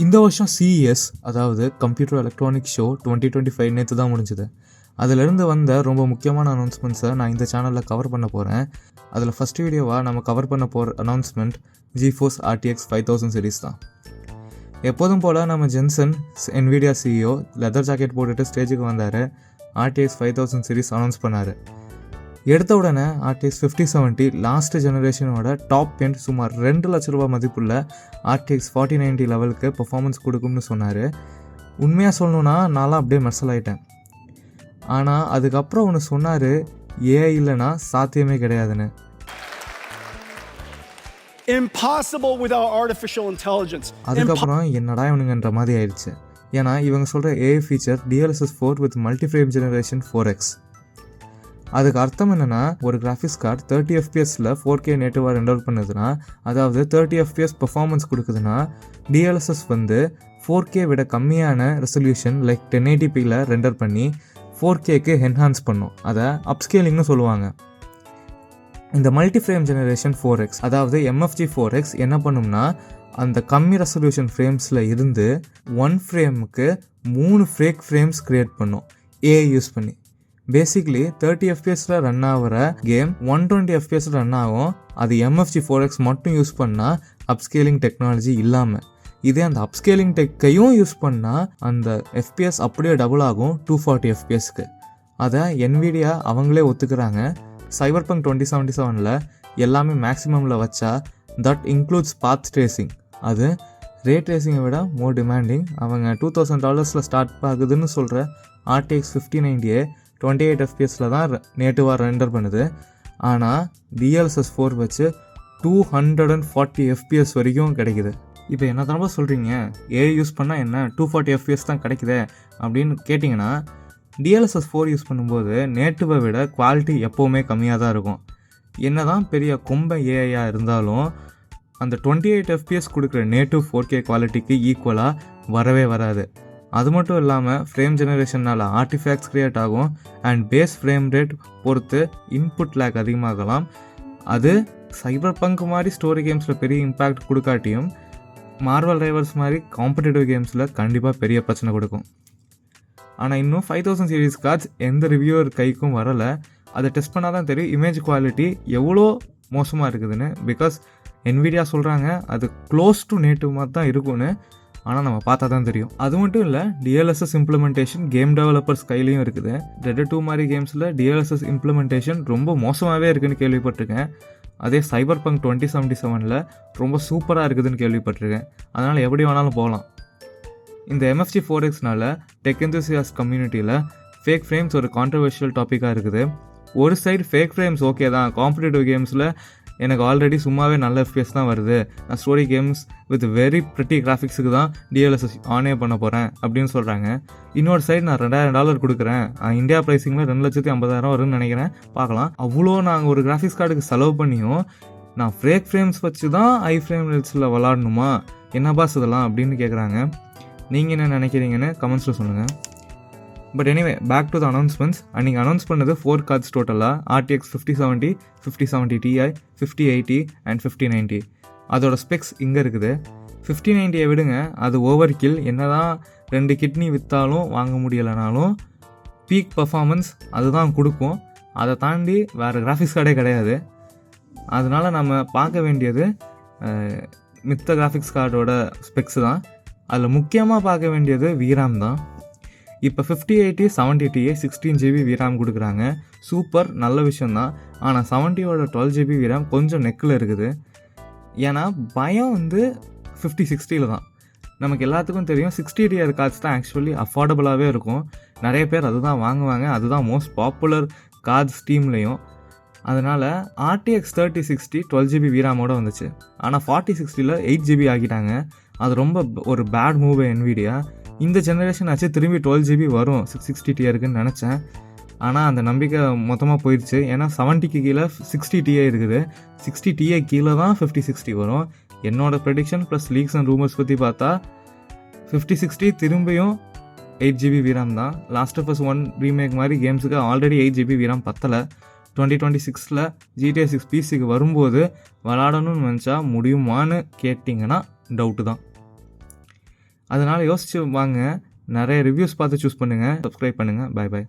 இந்த வருஷம் CES, அதாவது கம்ப்யூட்டர் எலக்ட்ரானிக் ஷோ 2025 நேற்று தான் முடிஞ்சுது. அதிலிருந்து வந்த ரொம்ப முக்கியமான அனௌன்ஸ்மெண்ட்ஸை நான் இந்த சேனலில் கவர் பண்ண போகிறேன். அதில் ஃபஸ்ட் வீடியோவாக நம்ம கவர் பண்ண போகிற அனௌன்ஸ்மெண்ட் GeForce RTX 5000 சீரிஸ் தான். எப்போதும் போல் நம்ம Jensen NVIDIA CEO leather jacket போட்டுட்டு ஸ்டேஜுக்கு வந்தார். RTX 5000 சீரிஸ் அனௌன்ஸ் பண்ணார். எடுத்த உடனே RTX 5070 லாஸ்ட் ஜெனரேஷனோட டாப் எண்ட் சுமார் 2 லட்ச ரூபா மதிப்புள்ள RTX 4090 லெவலுக்கு பெர்ஃபார்மன்ஸ் கொடுக்கும்னு சொன்னார். உண்மையாக சொல்லணுன்னா நான்லாம் அப்படியே மெர்சல் ஆகிட்டேன். ஆனால் அதுக்கப்புறம் ஒன்று சொன்னார், ஏஐ இல்லைன்னா சாத்தியமே கிடையாதுன்னு. Impossible without artificial intelligence. அதுக்கப்புறம் என்னடா இவனுங்கன்ற மாதிரி ஆயிடுச்சு. ஏன்னா இவங்க சொல்கிற AI feature DLSS 4 with multiframe generation 4X. அதுக்கு அர்த்தம் என்னென்னா, ஒரு கிராஃபிக்ஸ் கார்டு 30 FPSல 4K நேட்டிவாக ரெண்டர் பண்ணுதுன்னா, அதாவது 30 FPS பெர்ஃபார்மன்ஸ் கொடுக்குதுன்னா, DLSS 4K விட கம்மியான ரெசல்யூஷன் லைக் 1080pல ரெண்டர் பண்ணி 4Kக்கு என்ஹான்ஸ் பண்ணும். அதை அப்ஸ்கேலிங்னு சொல்லுவாங்க. இந்த மல்டிஃப்ரேம் ஜெனரேஷன் 4X, அதாவது MFG 4X என்ன பண்ணும்னா, அந்த கம்மி ரெசல்யூஷன் ஃப்ரேம்ஸில் இருந்து 1 ஃப்ரேமுக்கு 3 ஃபேக் ஃப்ரேம்ஸ் க்ரியேட் பண்ணும் AI யூஸ் பண்ணி. பேசிக்லி 30 FPSல ரன் ஆகிற கேம் 120 FPSல ரன் ஆகும். அது MFG 4X மட்டும் யூஸ் பண்ணால் அப்ஸ்கேலிங் டெக்னாலஜி இல்லாமல். இதே அந்த அப்ஸ்கேலிங் டெக்கையும் யூஸ் பண்ணால் அந்த FPS அப்படியே டபுள் ஆகும் 240 FPSக்கு. அதை NVIDIA அவங்களே ஒத்துக்கிறாங்க. Cyberpunk 2077ல் எல்லாமே மேக்ஸிமமில் வச்சா தட் இன்க்ளூட்ஸ் பாத் ட்ரேசிங். அது ரே ட்ரேசிங்கை விட மோர் டிமாண்டிங். அவங்க $2000 ஸ்டார்ட் ஆகுதுன்னு சொல்கிற RTX 5090 28 FPSல தான் நேட்டிவாக ரெண்டர் பண்ணுது. ஆனால் DLSS 4 வச்சு 240 FPS வரைக்கும் கிடைக்குது. இப்போ என்ன தரமாக சொல்கிறீங்க, AI யூஸ் பண்ணால் என்ன 240 FPS தான் கிடைக்குது அப்படின்னு கேட்டிங்கன்னா, DLSS 4 யூஸ் பண்ணும்போது நேட்டிவை விட குவாலிட்டி எப்போவுமே கம்மியாக தான் இருக்கும். என்ன தான் பெரிய கொம்பை ஏஐயாக இருந்தாலும் அந்த 28 FPS கொடுக்குற நேட்டிவ் 4K குவாலிட்டிக்கு ஈக்குவலாக வரவே வராது. அது மட்டும் இல்லாமல் ஃப்ரேம் ஜெனரேஷனால் ஆர்டிஃபேக்ட்ஸ் க்ரியேட் ஆகும் அண்ட் பேஸ் ஃப்ரேம் ரேட் பொறுத்து இன்புட் லேக் அதிகமாகலாம். அது Cyberpunk மாதிரி ஸ்டோரி கேம்ஸில் பெரிய இம்பேக்ட் கொடுக்காட்டியும் மார்வல் ரைவல்ஸ் மாதிரி காம்படிட்டிவ் கேம்ஸில் கண்டிப்பாக பெரிய பிரச்சனை கொடுக்கும். ஆனால் இன்னும் 5000 சீரிஸ் கார்ட்ஸ் எந்த ரிவ்யூவர் கைக்கும் வரலை. அதை டெஸ்ட் பண்ணால் தான் தெரியும் இமேஜ் குவாலிட்டி எவ்வளோ மோசமாக இருக்குதுன்னு. பிகாஸ் NVIDIA சொல்கிறாங்க அது க்ளோஸ் டு நேட்டிவ் மாதிரி தான் இருக்கும்னு. ஆனால் நம்ம பார்த்தா தான் தெரியும். அது மட்டும் இல்லை, DLSS இம்ப்ளிமெண்டேஷன் கேம் டெவலப்பர்ஸ் கையிலையும் இருக்குது. Red 2 மாதிரி கேம்ஸில் DLSS இம்ப்ளிமெண்டேஷன் ரொம்ப மோசமாகவே இருக்குதுன்னு கேள்விப்பட்டிருக்கேன். அதே Cyberpunk 2077ல் ரொம்ப சூப்பராக இருக்குதுன்னு கேள்விப்பட்டிருக்கேன். அதனால் எப்படி வேணாலும் போகலாம். இந்த MFG 4Xனால டெக் எந்தூசியாஸ்ட் கம்யூனிட்டியில் ஃபேக் ஃப்ரேம்ஸ் ஒரு கான்ட்ரவர்ஷியல் டாப்பிக்காக இருக்குது. ஒரு சைடு ஃபேக் ஃப்ரேம்ஸ் ஓகே தான், காம்படிட்டிவ் கேம்ஸில் எனக்கு ஆல்ரெடி சும்மாவே நல்ல FPS தான் வருது, நான் story games with very pretty கிராஃபிக்ஸுக்கு தான் DLSS ஆனே பண்ண போகிறேன் அப்படின்னு சொல்கிறாங்க. இன்னொரு சைடு நான் $2000 கொடுக்குறேன், இந்தியா ப்ரைஸிங்கில் 2,50,000 வரும்னு நினைக்கிறேன், பார்க்கலாம். அவ்வளோ நாங்கள் ஒரு கிராஃபிக்ஸ் கார்டுக்கு செலவு பண்ணியும் நான் ஃபேக் ஃப்ரேம்ஸ் வச்சு தான் ஐ ஃப்ரேம் ரேட்ஸில் விளாடணுமா, என்ன பாஸ் இதெல்லாம் அப்படின்னு கேட்குறாங்க. நீங்கள் என்ன நினைக்கிறீங்கன்னு கமெண்ட்ஸில் சொல்லுங்கள். But anyway, back to the announcements. அன்றைக்கி அனௌன்ஸ் பண்ணது 4 கார்ட்ஸ் டோட்டலாக RTX 5070, 5070 Ti, 5080 அண்ட் 5090. அதோட ஸ்பெக்ஸ் இங்கே இருக்குது. 5090 விடுங்க, அது ஓவர் கில். என்ன தான் 2 கிட்னி விற்றாலும் வாங்க முடியலைனாலும் பீக் பர்ஃபார்மன்ஸ் அதுதான் கொடுக்கும். அதை தாண்டி வேறு கிராஃபிக்ஸ் கார்டே கிடையாது. அதனால் நம்ம பார்க்க வேண்டியது மித்த கிராஃபிக்ஸ் கார்டோட ஸ்பெக்ஸ் தான். அதில் முக்கியமாக பார்க்க வேண்டியது VRAM தான். இப்போ 5080 70 Ti 16GB VRAM கொடுக்குறாங்க. சூப்பர், நல்ல விஷயந்தான். ஆனால் 70யோட 12GB VRAM கொஞ்சம் நெக்கில் இருக்குது. ஏன்னா பயம் 5060 தான். நமக்கு எல்லாத்துக்கும் தெரியும் 60 tier கார்ட்ஸ் தான் ஆக்சுவலி அஃபோர்டபுளாகவே இருக்கும். நிறைய பேர் அதுதான் வாங்குவாங்க. அதுதான் மோஸ்ட் பாப்புலர் கார்ட்ஸ் டீம்லேயும். அதனால் RTX 3060 12GB VRAMோட வந்துச்சு. ஆனால் 4060ல் 8GB ஆக்கிட்டாங்க. அது ரொம்ப ஒரு பேட் மூவ் NVIDIA. இந்த ஜெனரேஷன் ஆச்சு திரும்பி 12GB வரும் 660 டியருக்குன்னு நினச்சேன். ஆனால் அந்த நம்பிக்கை மொத்தமாக போயிடுச்சு. ஏன்னா 70க்கு கீழே 60 Ti இருக்குது, 60 Ti கீழே தான் 5060 வரும். என்னோடய prediction plus leaks and rumours பற்றி பார்த்தா 5060 திரும்பியும் 8GB VRAM தான். லாஸ்ட் ஆஃப் அஸ் 1 ரீமேக் மாதிரி கேம்ஸுக்கு ஆல்ரெடி 8GB VRAM பத்தலை. 2026ல் GTA 6 PCக்கு வரும்போது விளாடணும்னு நினச்சா முடியுமான்னு கேட்டிங்கன்னா டவுட்டு தான். அதனால் யோசிச்சு வாங்க. நிறைய ரிவ்யூஸ் பார்த்து சூஸ் பண்ணுங்கள். சப்ஸ்கிரைப் பண்ணுங்கள். பை.